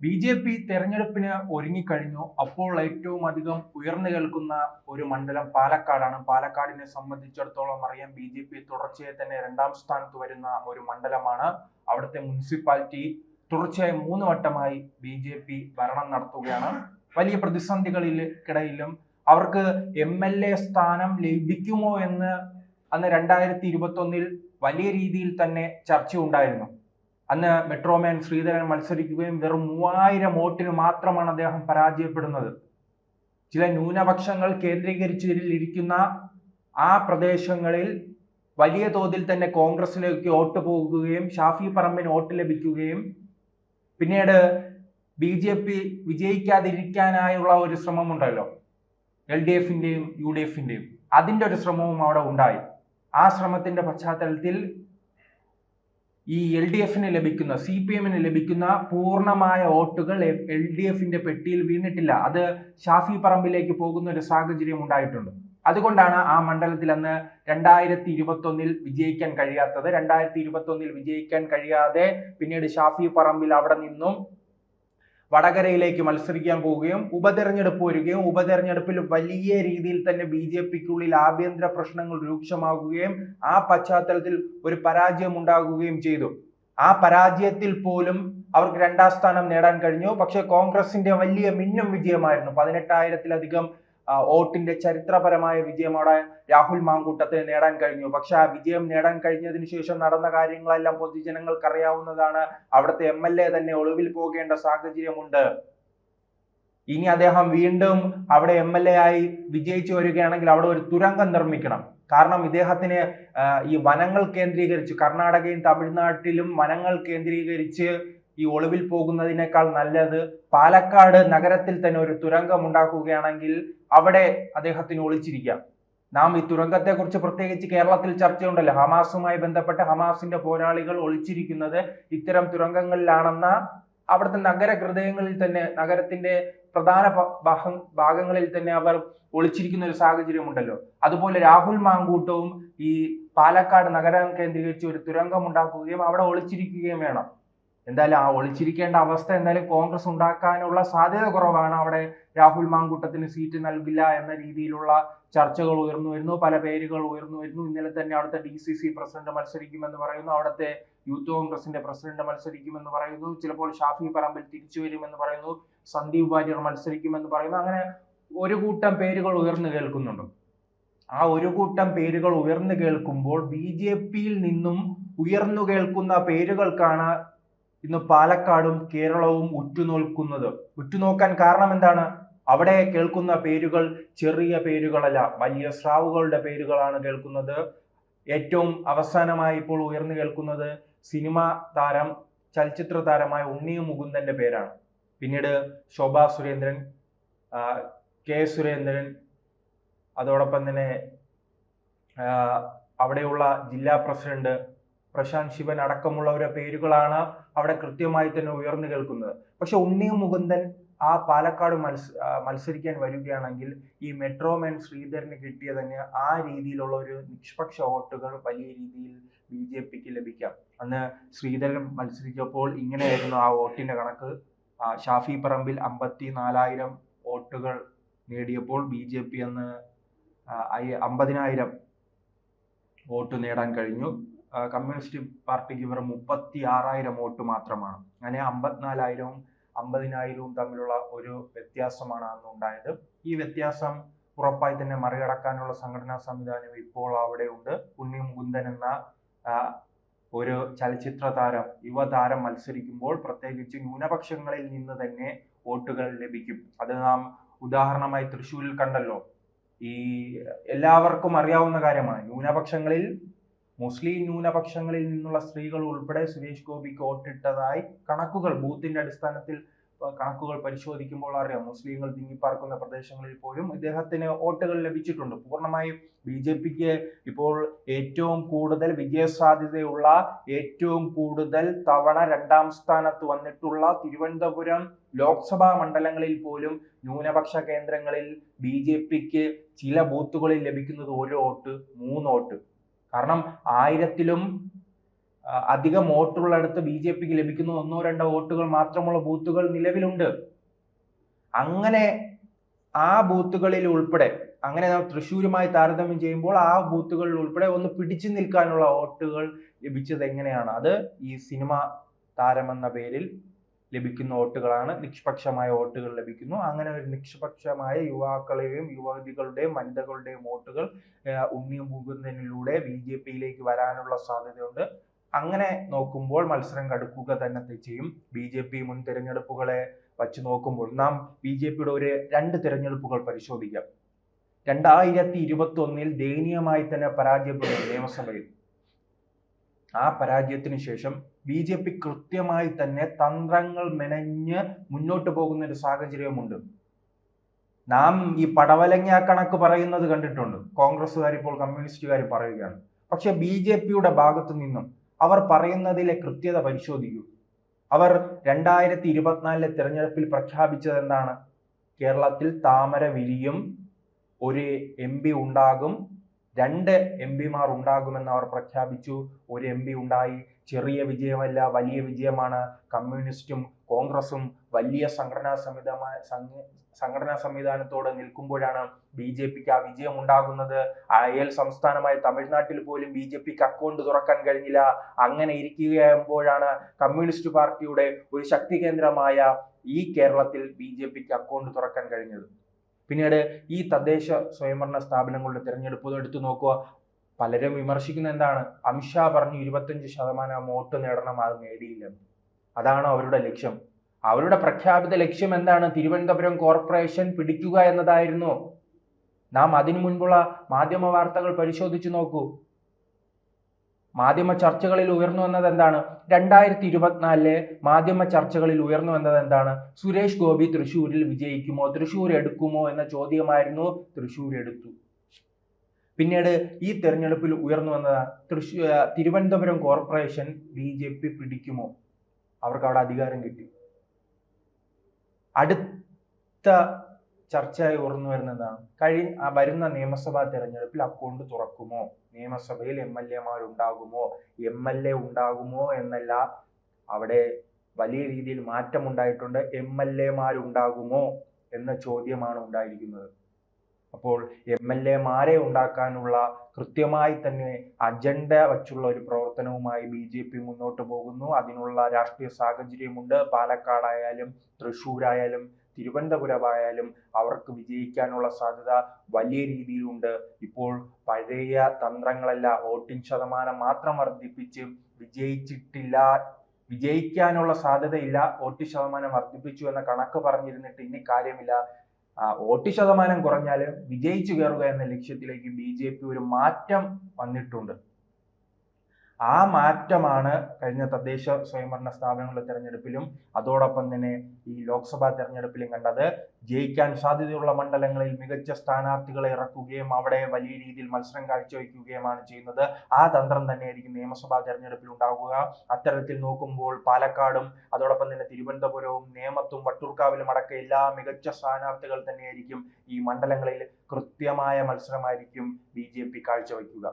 BJP തെരഞ്ഞെടുപ്പിന് ഒരുങ്ങിക്കഴിഞ്ഞു. അപ്പോൾ ഏറ്റവും അധികം ഉയർന്നു കേൾക്കുന്ന ഒരു മണ്ഡലം പാലക്കാടാണ്. പാലക്കാടിനെ സംബന്ധിച്ചിടത്തോളം അറിയാം, ബി.ജെ.പി തുടർച്ചയായി തന്നെ 2ാം സ്ഥാനത്ത് വരുന്ന ഒരു മണ്ഡലമാണ്. അവിടുത്തെ മുനിസിപ്പാലിറ്റി തുടർച്ചയായി 3 വട്ടമായി ബി.ജെ.പി ഭരണം നടത്തുകയാണ്. വലിയ പ്രതിസന്ധികളിൽക്കിടയിലും അവർക്ക് MLA സ്ഥാനം ലഭിക്കുമോ എന്ന് അന്ന് 2021 വലിയ രീതിയിൽ തന്നെ ചർച്ചയുണ്ടായിരുന്നു. അന്ന് മെട്രോമാൻ ശ്രീധരൻ മത്സരിക്കുകയും വെറും 3000 വോട്ടിന് മാത്രമാണ് അദ്ദേഹം പരാജയപ്പെടുന്നത്. ചില ന്യൂനപക്ഷങ്ങൾ കേന്ദ്രീകരിച്ചിരിക്കുന്ന ആ പ്രദേശങ്ങളിൽ വലിയ തോതിൽ തന്നെ കോൺഗ്രസിലേക്ക് വോട്ട് പോകുകയും ഷാഫി പറമ്പിന് വോട്ട് ലഭിക്കുകയും പിന്നീട് BJP വിജയിക്കാതിരിക്കാനായുള്ള ഒരു ശ്രമമുണ്ടല്ലോ, LDFന്റെയും UDFന്റെയും, അതിന്റെ ഒരു ശ്രമവും അവിടെ ഉണ്ടായി. ആ ശ്രമത്തിന്റെ പശ്ചാത്തലത്തിൽ ഈ LDFന് ലഭിക്കുന്ന, CPMന് ലഭിക്കുന്ന പൂർണ്ണമായ വോട്ടുകൾ LDFന്റെ പെട്ടിയിൽ വീണിട്ടില്ല. അത് ഷാഫി പറമ്പിലേക്ക് പോകുന്ന ഒരു സാഹചര്യം ഉണ്ടായിട്ടുണ്ട്. അതുകൊണ്ടാണ് ആ മണ്ഡലത്തിൽ അന്ന് 2021 വിജയിക്കാൻ കഴിയാത്തത്. 2021 വിജയിക്കാൻ കഴിയാതെ പിന്നീട് ഷാഫി പറമ്പിൽ അവിടെ നിന്നും വടകരയിലേക്ക് മത്സരിക്കാൻ പോവുകയും ഉപതെരഞ്ഞെടുപ്പ് വരികയും ഉപതെരഞ്ഞെടുപ്പിൽ വലിയ രീതിയിൽ തന്നെ BJPക്കുള്ളിൽ ആഭ്യന്തര പ്രശ്നങ്ങൾ രൂക്ഷമാകുകയും ആ പശ്ചാത്തലത്തിൽ ഒരു പരാജയം ഉണ്ടാകുകയും ചെയ്തു. ആ പരാജയത്തിൽ പോലും അവർക്ക് 2ാം സ്ഥാനം നേടാൻ കഴിഞ്ഞു. പക്ഷെ കോൺഗ്രസിന്റെ വലിയ മിന്നും വിജയമായിരുന്നു. 18,000-ലധികം വോട്ടിന്റെ ചരിത്രപരമായ വിജയം അവിടെ രാഹുൽ മാങ്കൂട്ടത്തിന് നേടാൻ കഴിഞ്ഞു. പക്ഷെ ആ വിജയം നേടാൻ കഴിഞ്ഞതിന് ശേഷം നടന്ന കാര്യങ്ങളെല്ലാം പൊതുജനങ്ങൾക്ക് അറിയാവുന്നതാണ്. അവിടുത്തെ MLA തന്നെ ഒളിവിൽ പോകേണ്ട സാഹചര്യമുണ്ട്. ഇനി അദ്ദേഹം വീണ്ടും അവിടെ MLA ആയി വിജയിച്ചു വരികയാണെങ്കിൽ അവിടെ ഒരു തുരങ്കം നിർമ്മിക്കണം. കാരണം ഇദ്ദേഹത്തിന് ഈ വനങ്ങൾ കേന്ദ്രീകരിച്ച്, കർണാടകയും തമിഴ്നാട്ടിലും വനങ്ങൾ കേന്ദ്രീകരിച്ച് ഈ ഒളിവിൽ പോകുന്നതിനേക്കാൾ നല്ലത് പാലക്കാട് നഗരത്തിൽ തന്നെ ഒരു തുരങ്കം ഉണ്ടാക്കുകയാണെങ്കിൽ അവിടെ അദ്ദേഹത്തിന് ഒളിച്ചിരിക്കാം. നാം ഈ തുരങ്കത്തെ കുറിച്ച് പ്രത്യേകിച്ച് കേരളത്തിൽ ചർച്ചയുണ്ടല്ലോ. ഹമാസുമായി ബന്ധപ്പെട്ട് ഹമാസിന്റെ പോരാളികൾ ഒളിച്ചിരിക്കുന്നത് ഇത്തരം തുരങ്കങ്ങളിലാണെന്ന അവിടുത്തെ നഗര ഹൃദയങ്ങളിൽ തന്നെ, നഗരത്തിന്റെ പ്രധാന ഭാഗങ്ങളിൽ തന്നെ അവർ ഒളിച്ചിരിക്കുന്ന ഒരു സാഹചര്യമുണ്ടല്ലോ. അതുപോലെ രാഹുൽ മാങ്കൂട്ടവും ഈ പാലക്കാട് നഗരം കേന്ദ്രീകരിച്ച് ഒരു തുരങ്കം ഉണ്ടാക്കുകയും അവിടെ ഒളിച്ചിരിക്കുകയും വേണം. എന്തായാലും ആ ഒളിച്ചിരിക്കേണ്ട അവസ്ഥ എന്തായാലും കോൺഗ്രസ് ഉണ്ടാക്കാനുള്ള സാധ്യത കുറവാണ്. അവിടെ രാഹുൽ മാങ്കൂട്ടത്തിന് സീറ്റ് നൽകില്ല എന്ന രീതിയിലുള്ള ചർച്ചകൾ ഉയർന്നു വരുന്നു. പല പേരുകൾ ഉയർന്നു വരുന്നു. ഇന്നലെ തന്നെ അവിടുത്തെ DCC പ്രസിഡന്റ് മത്സരിക്കുമെന്ന് പറയുന്നു. അവിടുത്തെ യൂത്ത് കോൺഗ്രസിന്റെ പ്രസിഡന്റ് മത്സരിക്കുമെന്ന് പറയുന്നു. ചിലപ്പോൾ ഷാഫി പറമ്പിൽ തിരിച്ചു വരുമെന്ന് പറയുന്നു. സന്ദീപ് വാര്യർ മത്സരിക്കുമെന്ന് പറയുന്നു. അങ്ങനെ ഒരു കൂട്ടം പേരുകൾ ഉയർന്നു കേൾക്കുന്നുണ്ട്. ആ ഒരു കൂട്ടം പേരുകൾ ഉയർന്നു കേൾക്കുമ്പോൾ BJPയിൽ നിന്നും ഉയർന്നു കേൾക്കുന്ന പേരുകൾക്കാണ് ഇന്ന് പാലക്കാടും കേരളവും ഉറ്റുനോക്കാൻ കാരണം എന്താണ്? അവിടെ കേൾക്കുന്ന പേരുകൾ ചെറിയ പേരുകളല്ല, വലിയ സ്രാവുകളുടെ പേരുകളാണ് കേൾക്കുന്നത്. ഏറ്റവും അവസാനമായി ഇപ്പോൾ ഉയർന്നു കേൾക്കുന്നത് സിനിമാ താരം, ചലച്ചിത്ര താരമായ ഉണ്ണി മുകുന്ദന്റെ പേരാണ്. പിന്നീട് ശോഭാ സുരേന്ദ്രൻ, K സുരേന്ദ്രൻ, അതോടൊപ്പം തന്നെ അവിടെയുള്ള ജില്ലാ പ്രസിഡന്റ് പ്രശാന്ത് ശിവൻ അടക്കമുള്ളവരുടെ പേരുകളാണ് അവിടെ കൃത്യമായി തന്നെ ഉയർന്നു കേൾക്കുന്നത്. പക്ഷെ ഉണ്ണി മുകുന്ദൻ ആ പാലക്കാട് മത്സരിക്കാൻ വരികയാണെങ്കിൽ ഈ മെട്രോമാൻ ശ്രീധരന് കിട്ടിയ തന്നെ ആ രീതിയിലുള്ള ഒരു നിഷ്പക്ഷ വോട്ടുകൾ വലിയ രീതിയിൽ BJPക്ക് ലഭിക്കാം. അന്ന് ശ്രീധരൻ മത്സരിച്ചപ്പോൾ ഇങ്ങനെയായിരുന്നു ആ വോട്ടിന്റെ കണക്ക്. ഷാഫി പറമ്പിൽ 54,000 വോട്ടുകൾ നേടിയപ്പോൾ BJP അന്ന് 50,000 വോട്ട് നേടാൻ കഴിഞ്ഞു. കമ്മ്യൂണിസ്റ്റ് പാർട്ടിക്ക് വെറും 36,000 വോട്ട് മാത്രമാണ്. അങ്ങനെ 54,000-ഉം 50,000-ഉം തമ്മിലുള്ള ഒരു വ്യത്യാസമാണ് അന്ന് ഉണ്ടായത്. ഈ വ്യത്യാസം ഉറപ്പായി തന്നെ മറികടക്കാനുള്ള സംഘടനാ സംവിധാനം ഇപ്പോൾ അവിടെ ഉണ്ട്. ഉണ്ണി മുകുന്ദൻ എന്ന ഒരു ചലച്ചിത്ര താരം, യുവതാരം മത്സരിക്കുമ്പോൾ പ്രത്യേകിച്ച് ന്യൂനപക്ഷങ്ങളിൽ നിന്ന് തന്നെ വോട്ടുകൾ ലഭിക്കും. അത് നാം ഉദാഹരണമായി തൃശ്ശൂരിൽ കണ്ടല്ലോ. ഈ എല്ലാവർക്കും അറിയാവുന്ന കാര്യമാണ്. മുസ്ലിം ന്യൂനപക്ഷങ്ങളിൽ നിന്നുള്ള സ്ത്രീകൾ ഉൾപ്പെടെ സുരേഷ് ഗോപിക്ക് വോട്ടിട്ടതായി കണക്കുകൾ, ബൂത്തിന്റെ അടിസ്ഥാനത്തിൽ കണക്കുകൾ പരിശോധിക്കുമ്പോൾ അറിയാം. മുസ്ലിങ്ങൾ തിങ്ങിപ്പാർക്കുന്ന പ്രദേശങ്ങളിൽ പോലും ഇദ്ദേഹത്തിന് വോട്ടുകൾ ലഭിച്ചിട്ടുണ്ട്. പൂർണ്ണമായും BJPക്ക് ഇപ്പോൾ ഏറ്റവും കൂടുതൽ വിജയസാധ്യതയുള്ള, ഏറ്റവും കൂടുതൽ തവണ 2ാം സ്ഥാനത്ത് വന്നിട്ടുള്ള തിരുവനന്തപുരം ലോക്സഭാ മണ്ഡലങ്ങളിൽ പോലും ന്യൂനപക്ഷ കേന്ദ്രങ്ങളിൽ BJPക്ക് ചില ബൂത്തുകളിൽ ലഭിക്കുന്നത് 1 വോട്ട്, 3 വോട്ട്. കാരണം 1000-ലും അധികം വോട്ടുള്ളിടത്ത് BJPക്ക് ലഭിക്കുന്ന 1-2 വോട്ടുകൾ മാത്രമുള്ള ബൂത്തുകൾ നിലവിലുണ്ട്. അങ്ങനെ ആ ബൂത്തുകളിൽ ഉൾപ്പെടെ, അങ്ങനെ തൃശ്ശൂരുമായി താരതമ്യം ചെയ്യുമ്പോൾ ആ ബൂത്തുകളിൽ ഉൾപ്പെടെ ഒന്ന് പിടിച്ചു നിൽക്കാനുള്ള വോട്ടുകൾ ലഭിച്ചത് എങ്ങനെയാണ്? അത് ഈ സിനിമ താരമെന്ന പേരിൽ ലഭിക്കുന്ന വോട്ടുകളാണ്. നിഷ്പക്ഷമായ വോട്ടുകൾ ലഭിക്കുന്നു. അങ്ങനെ ഒരു നിഷ്പക്ഷമായ യുവാക്കളെയും യുവതികളുടെയും വനിതകളുടെയും വോട്ടുകൾ ഉണ്ണി മുകുന്ദനിലൂടെ BJPയിലേക്ക് വരാനുള്ള സാധ്യതയുണ്ട്. അങ്ങനെ നോക്കുമ്പോൾ മത്സരം കടുക്കുക തന്നെ ചെയ്യും. BJP മുൻ തിരഞ്ഞെടുപ്പുകളെ വച്ച് നോക്കുമ്പോൾ നാം BJPയുടെ ഒരു 2 തിരഞ്ഞെടുപ്പുകൾ പരിശോധിക്കാം. 2021 ദയനീയമായി തന്നെ പരാജയപ്പെട്ടു നിയമസഭയിൽ. ആ പരാജയത്തിന് ശേഷം BJP കൃത്യമായി തന്നെ തന്ത്രങ്ങൾ മെനഞ്ഞ് മുന്നോട്ട് പോകുന്ന ഒരു സാഹചര്യമുണ്ട്. നാം ഈ പടവലങ്ങ കണക്ക് പറയുന്നത് കണ്ടിട്ടുണ്ട്. കോൺഗ്രസ്സുകാർ ഇപ്പോൾ കമ്മ്യൂണിസ്റ്റുകാർ പറയുകയാണ്. പക്ഷെ BJPയുടെ ഭാഗത്തു നിന്നും അവർ പറയുന്നതിലെ കൃത്യത പരിശോധിക്കൂ. അവർ 2024 തെരഞ്ഞെടുപ്പിൽ പ്രഖ്യാപിച്ചത് എന്താണ്? കേരളത്തിൽ താമര വിരിയും, ഒരു MP ഉണ്ടാകും, 2 MP-മാർ ഉണ്ടാകുമെന്ന് അവർ പ്രഖ്യാപിച്ചു. ഒരു MP ഉണ്ടായി. ചെറിയ വിജയമല്ല, വലിയ വിജയമാണ്. കമ്മ്യൂണിസ്റ്റും കോൺഗ്രസും വലിയ സംഘടനാ സംവിധാനത്തോടെ നിൽക്കുമ്പോഴാണ് BJPക്ക് ആ വിജയം ഉണ്ടാകുന്നത്. അയൽ സംസ്ഥാനമായ തമിഴ്നാട്ടിൽ പോലും BJPക്ക് അക്കൗണ്ട് തുറക്കാൻ കഴിഞ്ഞില്ല. അങ്ങനെ ഇരിക്കുകയാകുമ്പോഴാണ് കമ്മ്യൂണിസ്റ്റ് പാർട്ടിയുടെ ഒരു ശക്തി കേന്ദ്രമായ ഈ കേരളത്തിൽ BJPക്ക് അക്കൗണ്ട് തുറക്കാൻ കഴിഞ്ഞത്. പിന്നീട് ഈ തദ്ദേശ സ്വയംഭരണ സ്ഥാപനങ്ങളുടെ തിരഞ്ഞെടുപ്പ് എടുത്തു നോക്കുക. പലരും വിമർശിക്കുന്ന എന്താണ്? അമിത്ഷാ പറഞ്ഞു 25% വോട്ട് നേടണം, അത് നേടിയില്ലെന്ന്. അതാണ് അവരുടെ ലക്ഷ്യം. അവരുടെ പ്രഖ്യാപിത ലക്ഷ്യം എന്താണ്? തിരുവനന്തപുരം കോർപ്പറേഷൻ പിടിക്കുക എന്നതായിരുന്നു. നാം അതിനു മുൻപുള്ള മാധ്യമ വാർത്തകൾ പരിശോധിച്ചു നോക്കൂ. മാധ്യമ ചർച്ചകളിൽ ഉയർന്നു വന്നത് എന്താണ്? 2024 മാധ്യമ ചർച്ചകളിൽ ഉയർന്നു വന്നത് എന്താണ്? സുരേഷ് ഗോപി തൃശ്ശൂരിൽ വിജയിക്കുമോ, തൃശ്ശൂർ എടുക്കുമോ എന്ന ചോദ്യമായിരുന്നു. തൃശ്ശൂർ എടുത്തു. പിന്നീട് ഈ തെരഞ്ഞെടുപ്പിൽ ഉയർന്നു വന്നത് തിരുവനന്തപുരം കോർപ്പറേഷൻ BJP പിടിക്കുമോ, അവർക്ക് അവിടെ അധികാരം കിട്ടി. അടുത്ത ചർച്ചയായി ഉയർന്നു വരുന്നതാണ് വരുന്ന നിയമസഭാ തെരഞ്ഞെടുപ്പിൽ അക്കൗണ്ട് തുറക്കുമോ, നിയമസഭയിൽ MLA-മാർ ഉണ്ടാകുമോ. MLA ഉണ്ടാകുമോ എന്നല്ല, അവിടെ വലിയ രീതിയിൽ മാറ്റം ഉണ്ടായിട്ടുണ്ട്. MLA-മാർ ഉണ്ടാകുമോ എന്ന ചോദ്യമാണ് ഉണ്ടായിരിക്കുന്നത്. അപ്പോൾ MLA-മാരെ ഉണ്ടാക്കാനുള്ള കൃത്യമായി തന്നെ അജണ്ട വച്ചുള്ള ഒരു പ്രവർത്തനവുമായി BJP മുന്നോട്ട് പോകുന്നു. അതിനുള്ള രാഷ്ട്രീയ സാഹചര്യമുണ്ട്. പാലക്കാടായാലും തൃശ്ശൂരായാലും തിരുവനന്തപുരമായാലും അവർക്ക് വിജയിക്കാനുള്ള സാധ്യത വലിയ രീതിയിലുണ്ട്. ഇപ്പോൾ പഴയ തന്ത്രങ്ങളല്ല, വോട്ടിംഗ് ശതമാനം മാത്രം വർദ്ധിപ്പിച്ച് വിജയിക്കാനുള്ള സാധ്യതയില്ല. വോട്ട് ശതമാനം വർദ്ധിപ്പിച്ചു എന്ന കണക്ക് പറഞ്ഞിരുന്നിട്ട് ഇനി കാര്യമില്ല. വോട്ട് ശതമാനം കുറഞ്ഞാൽ വിജയിച്ചു കയറുക എന്ന ലക്ഷ്യത്തിലേക്ക് BJP ഒരു മാറ്റം വന്നിട്ടുണ്ട്. ആ മാറ്റമാണ് കഴിഞ്ഞ തദ്ദേശ സ്വയംഭരണ സ്ഥാപനങ്ങളുടെ തെരഞ്ഞെടുപ്പിലും അതോടൊപ്പം തന്നെ ഈ ലോക്സഭാ തെരഞ്ഞെടുപ്പിലും കണ്ടത്. ജയിക്കാൻ സാധ്യതയുള്ള മണ്ഡലങ്ങളിൽ മികച്ച സ്ഥാനാർത്ഥികളെ ഇറക്കുകയും അവിടെ വലിയ രീതിയിൽ മത്സരം കാഴ്ചവെക്കുകയുമാണ് ചെയ്യുന്നത്. ആ തന്ത്രം തന്നെയായിരിക്കും നിയമസഭാ തെരഞ്ഞെടുപ്പിൽ ഉണ്ടാകുക. അത്തരത്തിൽ നോക്കുമ്പോൾ പാലക്കാടും അതോടൊപ്പം തന്നെ തിരുവനന്തപുരവും നേമത്തും വട്ടിയൂർക്കാവിലും അടക്കം എല്ലാ മികച്ച സ്ഥാനാർത്ഥികൾ തന്നെയായിരിക്കും. ഈ മണ്ഡലങ്ങളിൽ കൃത്യമായ മത്സരമായിരിക്കും BJP കാഴ്ചവെക്കുക.